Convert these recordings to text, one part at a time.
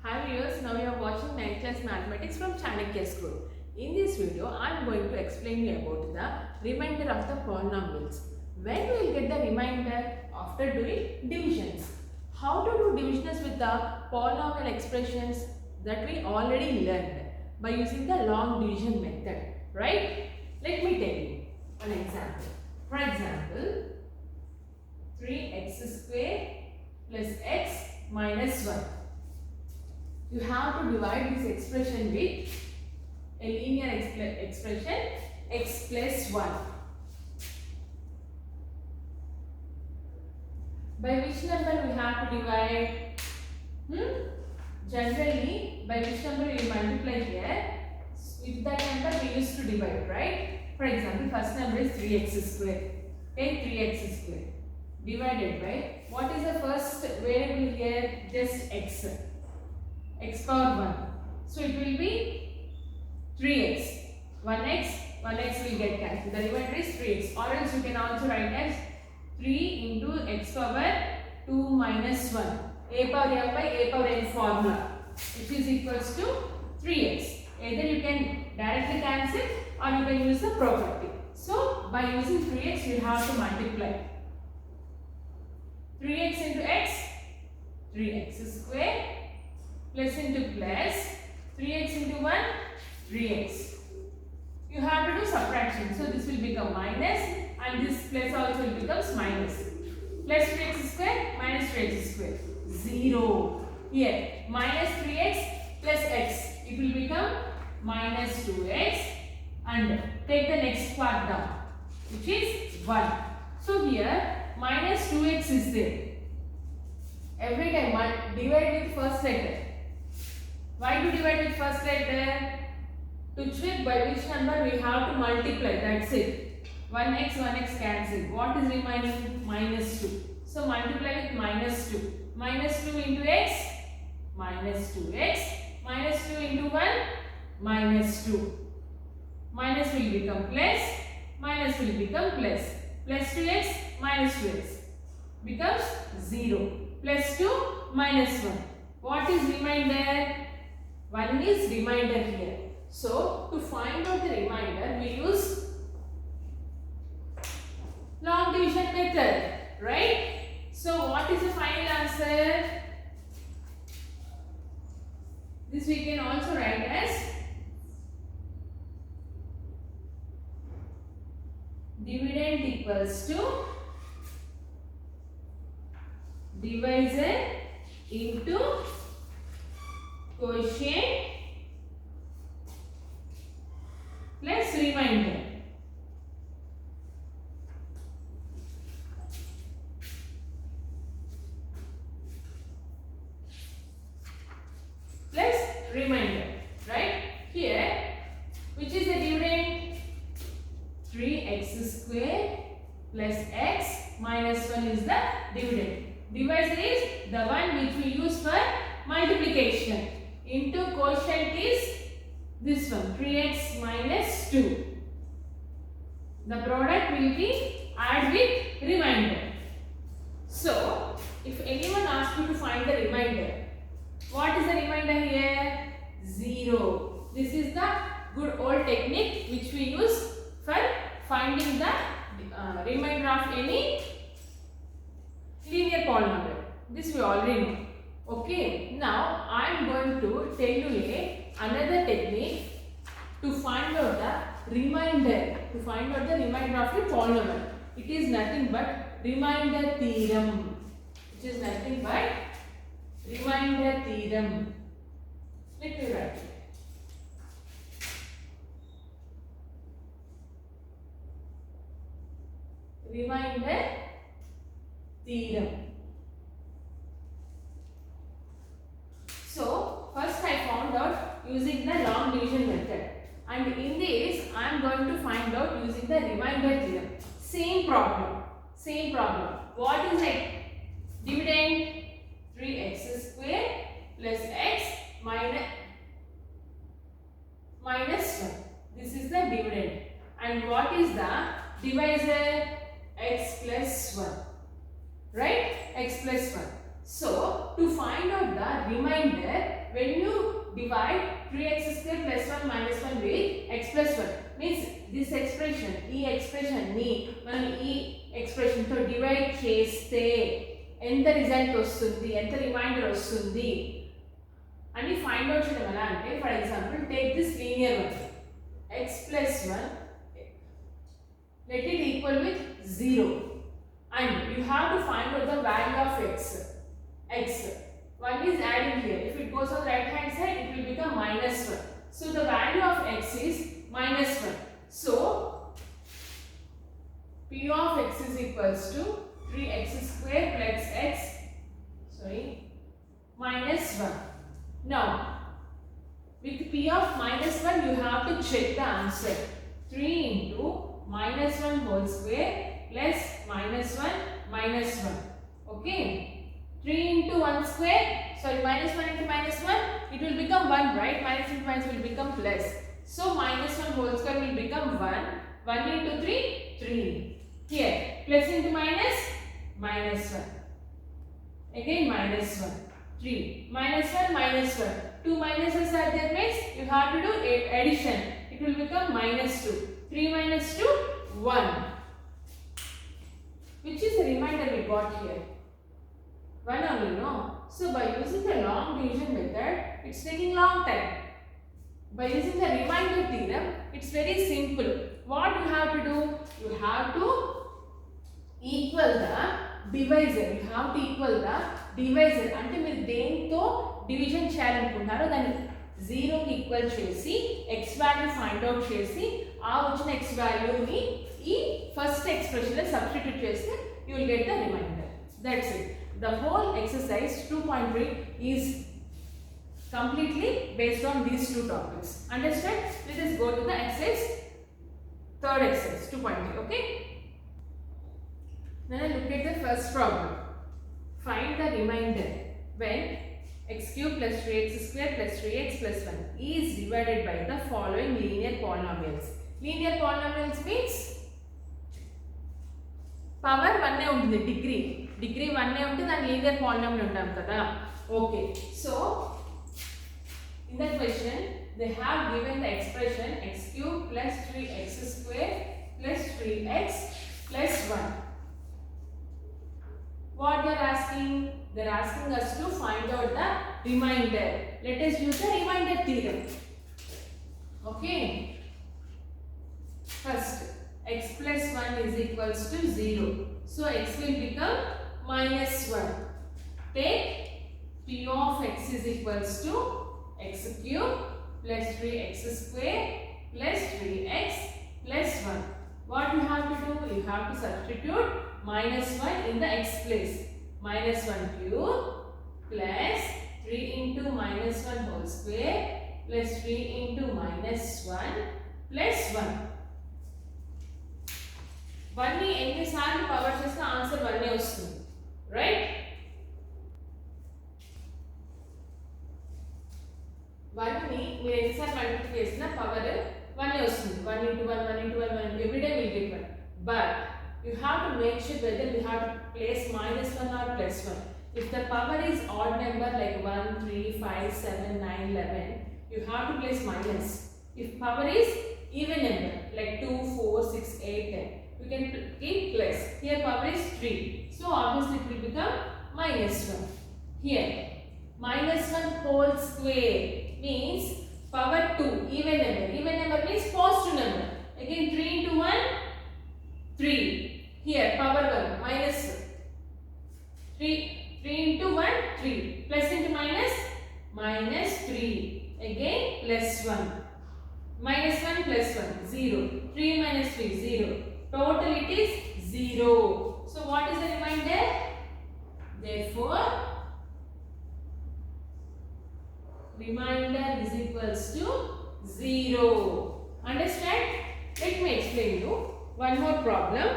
Hi viewers, now you are watching 9th class mathematics from Chanakya School. In this video, I am going to explain you about the remainder of the polynomials. When we will get the remainder? After doing divisions. How to do divisions with the polynomial expressions that we already learned by using the long division method, right? Let me tell you an example. For example, 3x square plus x minus 1. You have to divide this expression with a linear expression x plus 1. By which number we have to divide? Generally, by which number we multiply here? With that number we used to divide, right? For example, first number is 3x square. Take 3x square divided by, what is the first variable here? Just x. X power 1. So it will be 3x. 1x will get cancelled. The remainder is 3x. Or else you can also write as 3 into x power 2 minus 1. A power m by a power n formula, which is equals to 3x. Either you can directly cancel or you can use the property. So by using 3x you have to multiply. 3x into x, 3x square, plus into plus, 3x into 1, 3x. You have to do subtraction. So this will become minus and this plus also will becomes minus. Plus 3x square minus 3x square. 0. Here minus 3x plus x. It will become minus 2x and take the next part down, which is 1. So here minus 2x is there. Every time divide with first letter. Why to divide with first letter? To check by which number we have to multiply. That's it. 1x cancel. What is remaining? Minus 2. So multiply with minus 2. Minus 2 into x, minus 2x. Minus 2 into 1, minus 2. Minus will become plus. Minus will become plus. Plus 2x, minus 2x. Becomes 0. Plus 2, minus 1. What is remainder? 1 is remainder here. So, to find out the remainder, we use long division method, right? So, what is the final answer? This we can also write as dividend equals to divisor into quotient plus remainder. Plus remainder, right? Here, which is the dividend? 3x square plus x minus 1 is the dividend. Divisor is the one which we use for multiplication. Into quotient is this one, 3x minus 2. The product will be add with remainder. So, if anyone asks you to find the remainder, what is the remainder here? 0. This is the good old technique which we use for finding the remainder of any linear polynomial. This we already know. Okay, now I am going to tell you another technique to find out the remainder. To find out the remainder of the polynomial. It is nothing but remainder theorem. Which is nothing but remainder theorem. Let me write it. Remainder theorem. So, first I found out using the long division method, and in this I am going to find out using the remainder theorem. Same problem. Same problem. What is it? Dividend 3x square plus x minus 1. This is the dividend. And what is the divisor? X plus 1. Right? X plus 1. So, to find out the remainder, when you divide 3x square plus 1 minus 1 with x plus 1 means this expression ఈ expression ని మనం ఈ expression తో divide చేస్తే ఎంత result వస్తుంది, ఎంత reminder వస్తుంది అని ఫైండ్ అవుట్ చేయడం ఎలా అంటే, for example take this linear one x plus 1, let it equal with 0 and you have to find out the value of x. 1 is adding here. If it goes on the right hand side, it will become minus 1. So the value of x is minus 1. So p of x is equals to 3x square plus x minus 1. Now with p of minus 1 you have to check the answer. 3 into minus 1 whole square plus minus 1 minus 1. Okay, 3 into 1 square, sorry, minus 1 into minus 1, it will become 1, right? Minus into minus will become plus. So minus 1 whole square will become 1. 1 into 3, 3. Here, plus into minus, minus 1. Again minus 1, 3. Minus 1, minus 1. 2 minuses are there means you have to do addition. It will become minus 2. 3 minus 2, 1. Which is the remainder we got here? 1 only, no? So by using the long division method, it's taking long time. By using the remainder theorem, it's very simple. What you have to do? You have to equal the divisor. You have to equal the divisor. అంటే మీరు దేంతో division చేయాలనుకుంటున్నారో దాన్ని 0 కి equal చేసి x value find out చేసి ఆ వచ్చిన x వాల్యూని ఈ ఫస్ట్ ఎక్స్ప్రెషన్ లో సబ్స్టిట్యూట్ చేస్తే you will get the remainder. That's it. The whole exercise 2.3 is completely based on these two topics. Understand? Let us go to the exercise, third exercise 2.3. Okay, now look at the first problem. Find the remainder when x cube plus 3x square plus 3x plus 1 is divided by the following linear polynomials. Linear polynomials means power 1 ఉంటుంది, degree 1 ఉంటుంది, దాని linear polynomial ఉంటాం కదా. Okay, so in the question they have given the expression x cube plus 3x square plus 3x plus 1. What they are asking? They are asking us to find out the remainder. Let us use the remainder theorem. Okay, first x plus 1 is equals to 0. So x will become minus 1. Take p of x is equals to x cube plus 3x square plus 3x plus 1. What you have to do? You have to substitute minus 1 in the x place. Minus 1 cube plus 3 into minus 1 whole square plus 3 into minus 1 plus 1. 1 ని ఎన్నిసార్లు power చేస్తే answer 1 వస్తుంది, right? 1 ని మీరు ఎన్నిసార్లు multiply చేసినా power 1 వస్తుంది. 1 into 1, 1 into 1, 1 every day will get 1. But you have to make sure whether you have to place minus 1 or plus 1. If the power is odd number like 1, 3, 5, 7, 9, 11, you have to place minus. If power is even number like 2, 4, 6, 8, 10, you can keep plus. Here power is 3, so obviously it will become minus 1. Here minus 1 whole square means power 2, even number. Even number means positive number. Again 3 into 1, 3. Here power 1 minus 3 into 1, 3 plus into minus, minus 3. Again plus 1, minus 1 plus 1, 0. 3 minus 3, 0. Total it is 0. So what is the remainder? Therefore remainder is equals to 0. Understand? Let me explain you one more problem.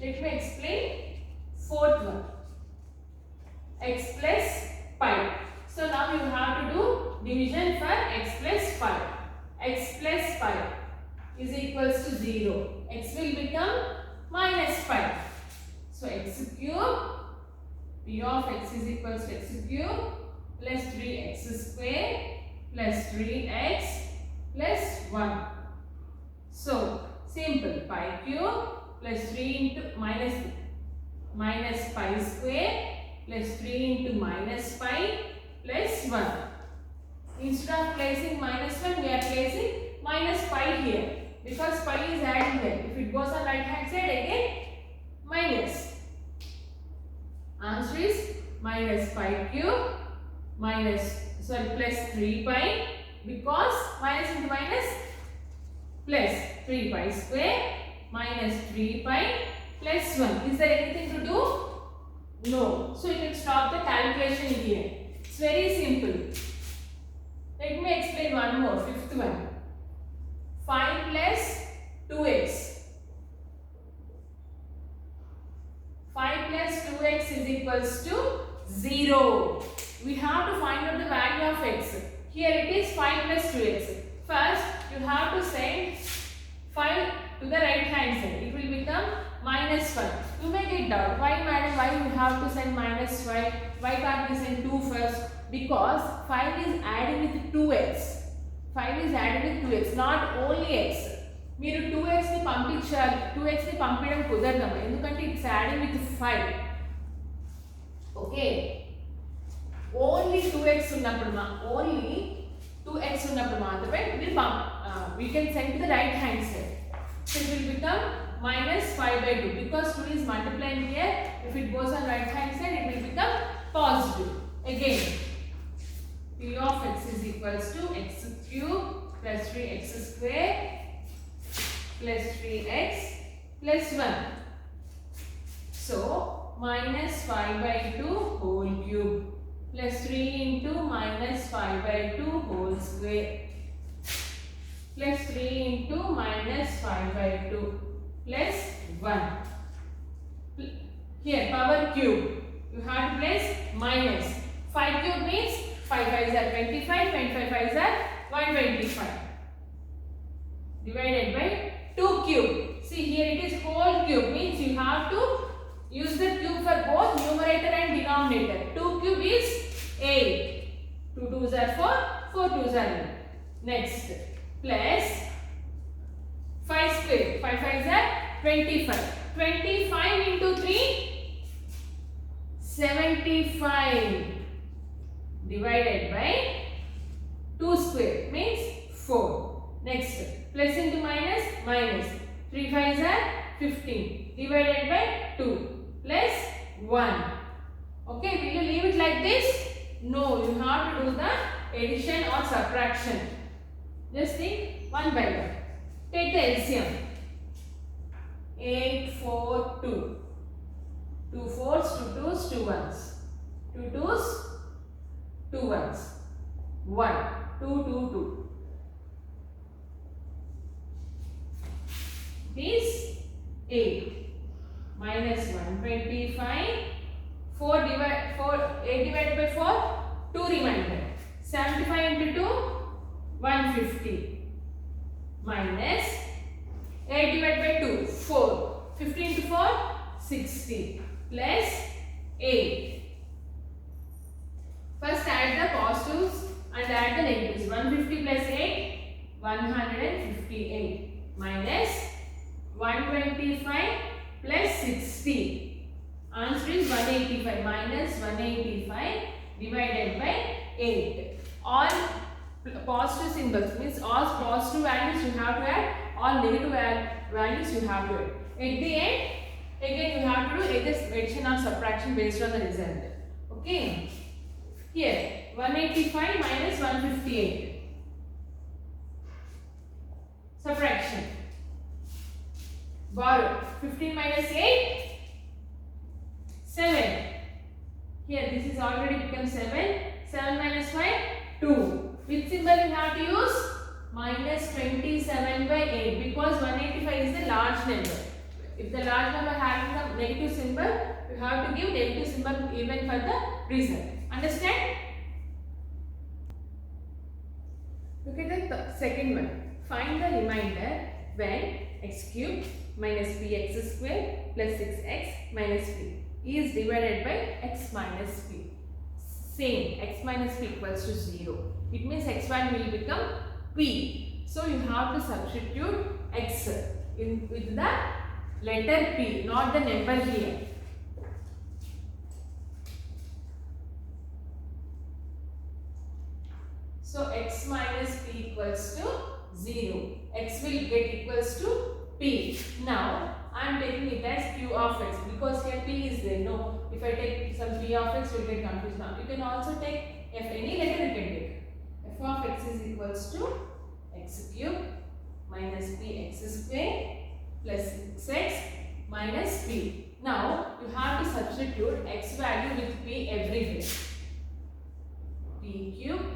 Let me explain fourth one. X plus pi. So now you have to do division for x plus pi. X plus pi is equal equals to 0. X will become minus 5. So x cube, p of x is equals to x cube plus 3x square plus 3x plus 1. So simple, pi cube plus 3 into minus pi square plus 3 into minus pi plus 1. Instead of placing minus 1, we are placing minus pi here because pi is adding there. If it goes on right hand side, again minus. Answer is minus pi cube plus 3 pi, because minus into minus, plus 3 pi square minus 3 pi plus 1. Is there anything to do? No. So you can stop the calculation here. It's very simple. Let me explain one more, fifth one. 5 plus 2x. 5 plus 2x is equals to 0. We have to find out the value of x. Here it is 5 plus 2x. First, you have to send 5 to the right hand side. It will become minus 5. You may get doubt. Why madam? Why you have to send minus 5? Why can't we send 2 first? Because 5 is adding with 2x. 5 is added with 2x, not only x. మీరు 2x ని పంపించాలి, 2x ని పంపించడం కుదరదమ్మా, ఎందుకంటే it's adding with 5. Okay, only 2x ఉన్నప్పుడు మాత్రమే we can send to the right hand side. So it will become minus 5 by 2 because 2 is multiplying here. If it goes on right hand side, it will become positive. Again, p of x is equals to x cube plus 3x square plus 3x plus 1. So minus 5 by 2 whole cube plus 3 into minus 5 by 2 whole square plus 3 into minus 5 by 2 plus 1. Here power cube, you have to place minus. 5 cube means 5 5s are 25, 25 5s are 125 divided by 2 cube. See, here it is whole cube, means you have to use the cube for both numerator and denominator. 2 cube is 8. 2 2s are 4, 4 2s are 9. Next, plus 5 square. 5 5s are 25. 25 into 3, 75 divided by 2 square means 4. Next, plus into minus, minus. 3 5s are 15 divided by 2 plus 1. Okay, will you leave it like this? No, you have to do the addition or subtraction. Just think one by one. Take the LCM. 8 4 2. 2 4s, 2 2s, 2 1s. 2 2s, 2 1s. 1 2 2 2. Is 8 minus 125. 8 divided by 4, 2 remainder. 75 into 2, 150 minus 8 divided by 2, 4. 50 into 4, 60 plus 8. First add the positives and add the negatives. 150 plus 8, 158 minus 125 plus 60. Answer is 185 minus 185 divided by 8. All positive symbols means all positive values you have to add, all negative values you have to add. At the end, again you have to do either addition or subtraction based on the result. Okay. Here 185 minus 158. Subtraction. Borrow. 15 minus 8, 7. Here this is already become 7. 7 minus 5, 2. Which symbol you have to use? Minus 27 by 8, because 185 is the large number. If the large number having a negative symbol, you have to give negative symbol even for the result. Understand? Look at the second one. Find the remainder when x cube minus px square plus 6x minus p is divided by x minus p. Same, x minus p equals to 0. It means x value will become p. So you have to substitute x in with the letter p, not the number here. So x minus p equals to 0. X will get equals to p. Now I am taking it as q of x because here p is there. No, if I take some p of x, you will get confused. Now you can also take f, any letter you can take. F of x is equals to x cube minus px square plus 6x minus p. Now you have to substitute x value with p everywhere. P cube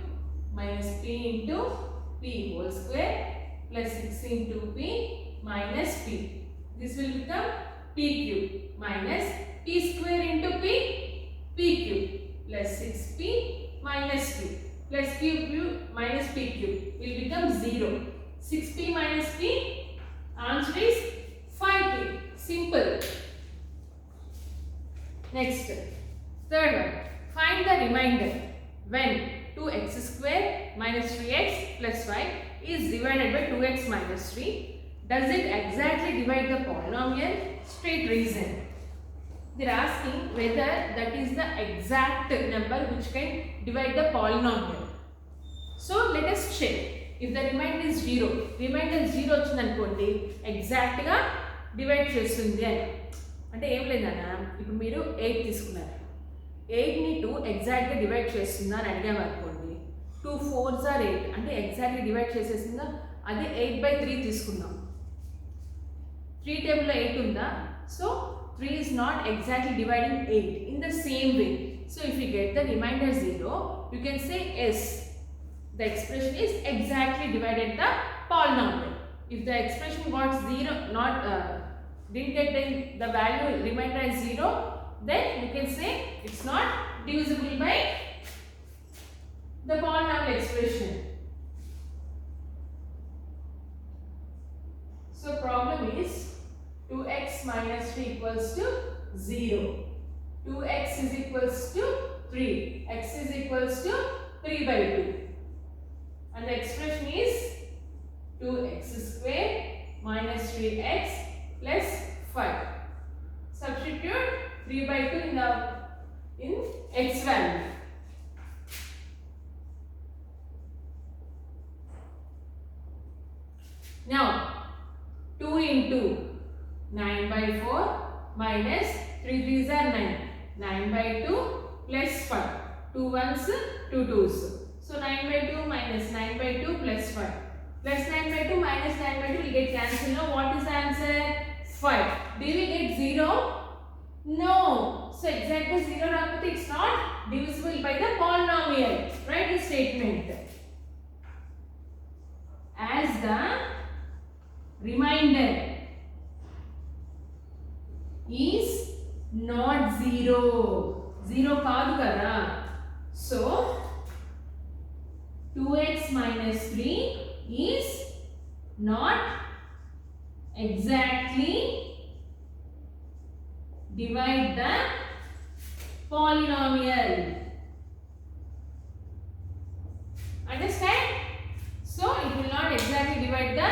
minus p into p whole square plus 6 into p minus p. This will become p cube minus p square into p cube plus 6p minus p plus q cube minus p cube will become 0. 6p minus p, answer is 5p. Simple. Next, third one. Find the remainder when 2x square minus 3x plus 5 is divided by 2x minus 3. Does it exactly divide the polynomial? Straight reason. They are asking whether that is the exact number which can divide the polynomial. So let us check. If the remainder is 0, remainder 0 వచ్చిందనుకోండి ఎగ్జాక్ట్గా divide చేస్తుంది అని. అంటే ఏం లేదన్నా, ఇప్పుడు మీరు 8 తీసుకున్నారు, 8ని 2 ఎగ్జాక్ట్గా డివైడ్ చేస్తుందా అని అడిగాము అనుకోండి, 2 4s are 8 అంటే ఎగ్జాక్ట్గా డివైడ్ చేసేసిందా, అది 8/3 తీసుకుందాం. 3 టేబుల్లో 8 ఉందా, so 3 is not exactly dividing 8 in the same way. So if you get the remainder 0, you can say yes, the expression is exactly divided the polynomial. If the expression got 0, didn't get the value remainder as 0, then you can say it's not divisible by the polynomial expression. So problem is 2x minus 3 equals to 0. 2x is equals to 3. X is equals to 3/2. And the expression is 2x square minus 3x plus 5. Substitute 3/2 in x value. Now 2 into 9/4 minus 3 3s are 9. 9/2 plus 5. 2 1s, 2 2s. So 9/2 minus 9/2 plus 5. Plus 9/2 minus 9/2 will get cancelled. Now what is the answer? 5. Did we get 0? No. So exactly 0 rakapothe it's not divisible by the polynomial. Write the statement. As the remainder is not 0. 0 కాదు కదా. So 2x minus 3 is not exactly divide the polynomial. Understand? So it will not exactly divide the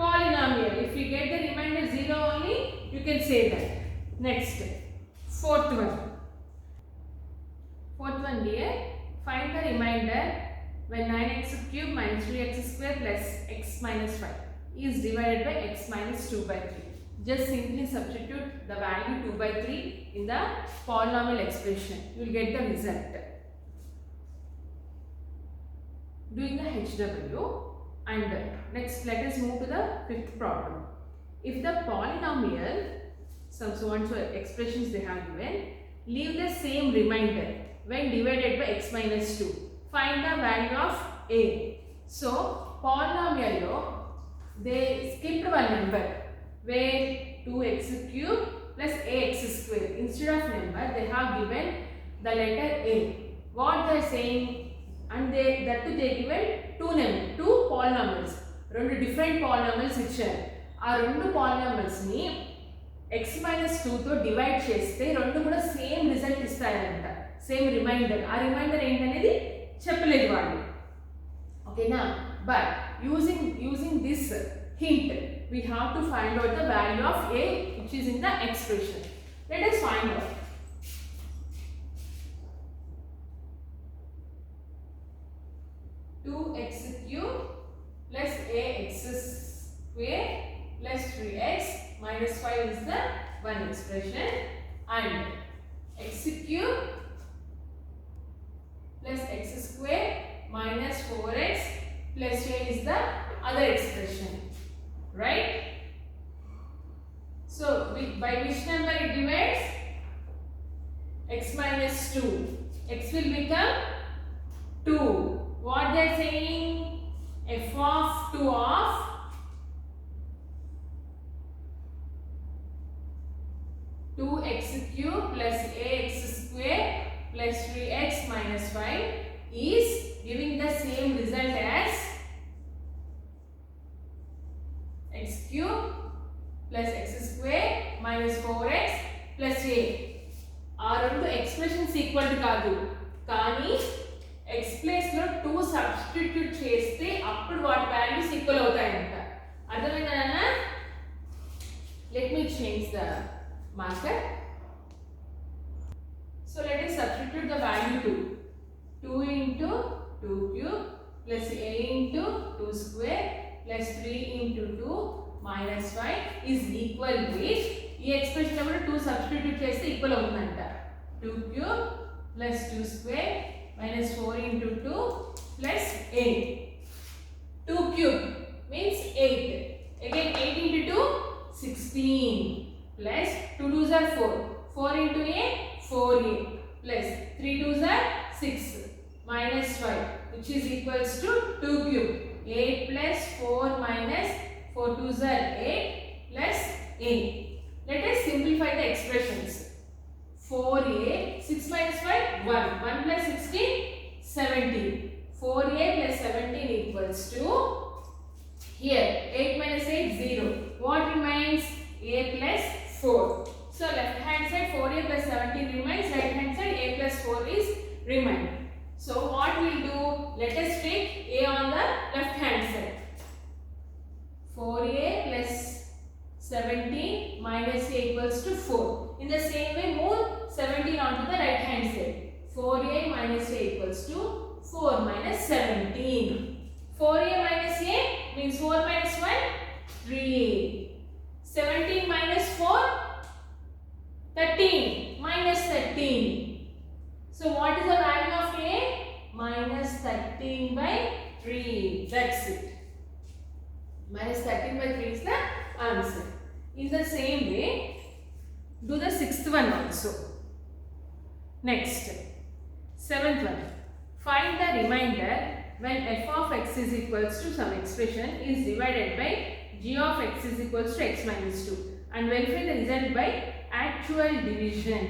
polynomial. If you get the remainder 0 only, you can say that. Next, fourth one. Fourth one, dear. Find the remainder when 9x cube minus 3x square plus x minus 5 is divided by x minus 2/3. Just simply substitute the value 2/3 in the polynomial expression. You will get the result. Doing the HW, and next let us move to the fifth problem. If the polynomial, some so and so expressions they have given, leave the same remainder when divided by x minus 2. Find the value of a. So polynomial lo they skipped one number where 2x cube plus ax square. Instead of number they have given the letter a. What they are saying, and they given two polynomials, two different polynomials ఇచ్చారు. ఆ రెండు polynomials ని x minus 2 తో divide చేస్తే రెండు కూడా same result ఇస్తాయంట, same reminder. ఆ రిమైండర్ ఏంటనేది చెప్పలేదు వాళ్ళు, ఓకేనా. But using this hint we have to find out the value of a which is in the expression. Let us find out. Two x cube plus ax square plus 3x minus 5 is the one expression, and x cube plus x square minus 4x plus a is the other expression, right? So by which number it divides? X minus 2. X will become 2. What they are saying? F of 2 of 2x cube plus ax square plus 3x minus 5 is giving the same result as x cube plus x square minus 4x plus a. ఆ రెండు expressions equal కాదు, కానీ x place లో 2 substitute చేస్తే అప్పుడు వాటి values equal అవుతాయంట. అర్థమైందా నాన్న? Let me change the marker. So let us substitute the value 2. 2 into 2 cube plus a into 2 square plus 3 into 2 minus 5 is equal with, ఈ ఎక్స్ప్రెషన్ లో 2 సబ్స్టిట్యూట్ చేస్తే ఈక్వల్ అవుతుందంట. 2 cube plus 2 square minus 4 into 2 plus 8. 2 cube means 8. Again 8 into 2 16 plus 2 2s are 4. 4 into a 4a plus 3 2s are 6 minus 5 which is equals to 2 cube. 8 plus 4 minus 4 2s are 8 plus 8. Let us simplify the expressions. 4a 6 minus 5 1. 1 plus 16 17. 4a plus 17 equals to, here 8 minus 8 0. What remains? A plus 4. So left hand side 4a plus 17 remains, right hand side a plus 4 is remain. So what we'll do, let us take a on the left hand side. 4a plus 17 minus a equals to 4. In the same way move 17 onto the right hand side. 4a minus a equals to 4 minus 17. 4a minus a means 4 minus 1 3a. 17 minus 4 13 minus 13. So what is the value of a? Minus 13 by 3. That's it. Minus 13 by 3 is the answer. In the same way, do the sixth one also. Next, seventh one. Find the remainder when f of x is equals to some expression is divided by g of x is equals to x minus 2, and verify the result by actual division.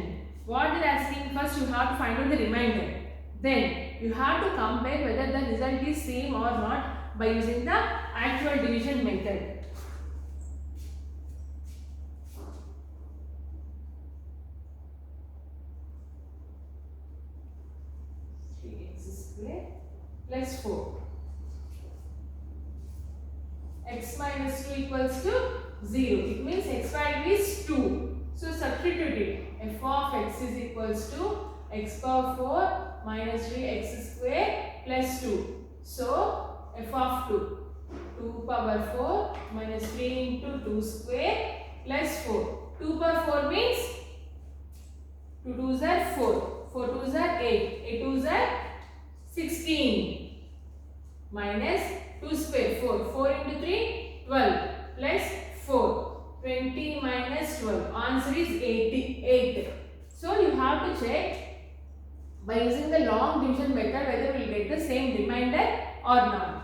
What they are asking, first you have to find out the remainder, then you have to compare whether the result is same or not by using the actual division method. Plus 4. X minus 2 equals to 0. It means x value is 2. So substitute it. F of x is equals to x power 4 minus 3x square plus 2. So f of 2. 2 power 4 minus 3 into 2 square plus 4. 2 power 4 means 2 2s are 4. 4 2s are 8. 8 2s are 16 minus 2 square 4. 4 into 3 12 plus 4. 20 minus 12. Answer is 88. So you have to check by using the long division method whether we will get the same remainder or not.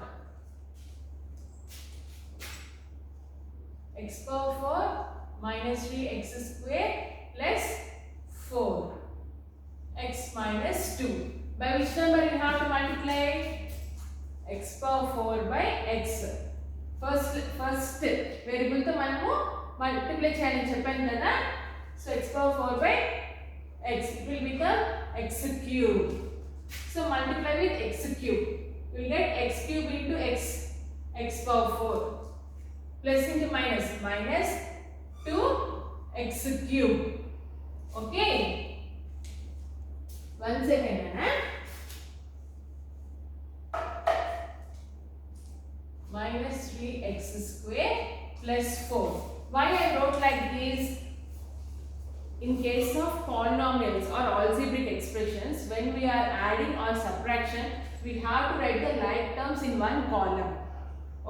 X power 4 minus 3x square plus 4. X minus 2. By which number you have to multiply? X power 4 by x. First variable తో మనము multiply చేయాలని చెప్పాను కదా. So x power 4 by x, it will become x cube. So multiply with x cube, you will get x cube into x power 4 plus into minus 2x cube. Okay, one second minus 3x square plus 4. Why I wrote like this? In case of polynomials or algebraic expressions, when we are adding or subtraction, we have to write the like terms in one column.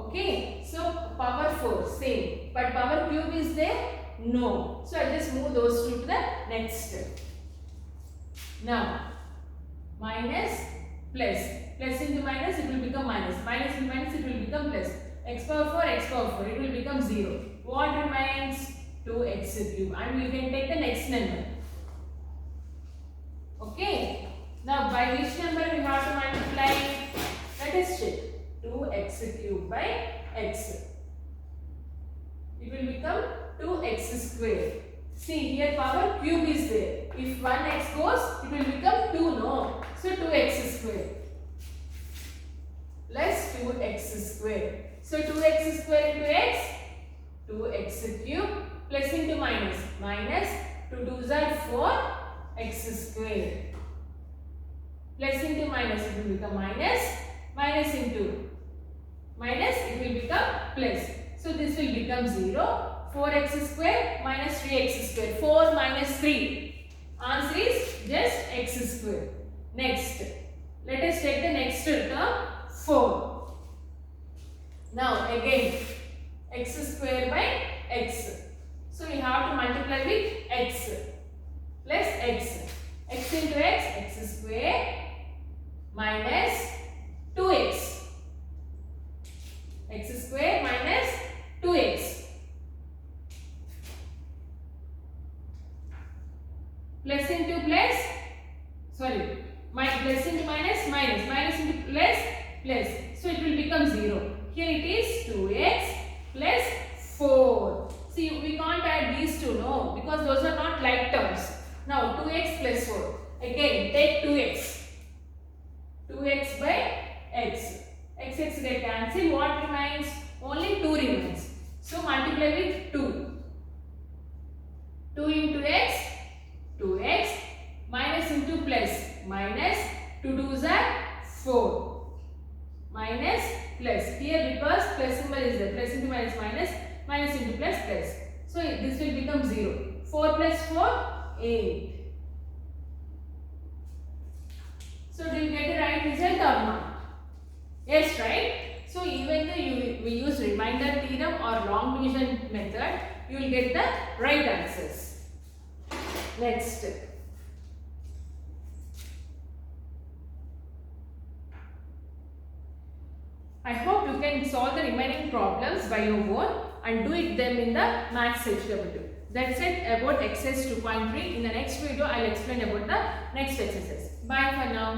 Okay, so power 4 same, but power cube is there? No. So I just move those two to the next step. Now minus plus into minus, it will become minus into minus, it will become plus. X power 4, it will become 0. What remains? 2x cube, and we can take the next number. Okay, now by which number we have to multiply? Let us check. 2x cube by x, it will become 2x square. See here, power cube is there. If 1x goes, it will become 2, no? So 2x square plus 2x square. So 2x square into x, 2x cube plus into minus 2 2s are 4 x square plus into minus, it will become minus into minus, it will become plus. So this will become 0. 4x square minus 3x square. 4 minus 3. Answer is just x square. Next, let us take the next term 4. Now again x square by x. So we have to multiply with x plus x. X into x square minus 2x. X square minus 2x plus into plus, sorry, plus into minus into plus. So it will become 0. Here it is 2x plus 4. See, we can't add these two, no, because those are not like terms. Now 2x plus 4. Again take 2x by x. X get cancelled. What remains? Only 2 remains. So multiply with 2. 2 into x, 2x minus into plus, minus 2 2s are 4 minus plus. Here because plus symbol is there, plus into minus into plus. So this will become 0. 4 plus 4, 8. So do you get the right result or not? Yes, right? So even though we use remainder theorem or long division method, you will get the right answers. Next, I hope you can solve the remaining problems by your own and do it them in the maths HW. That's it about exercise 2.3. In the next video, I'll explain about the next exercise. Bye for now.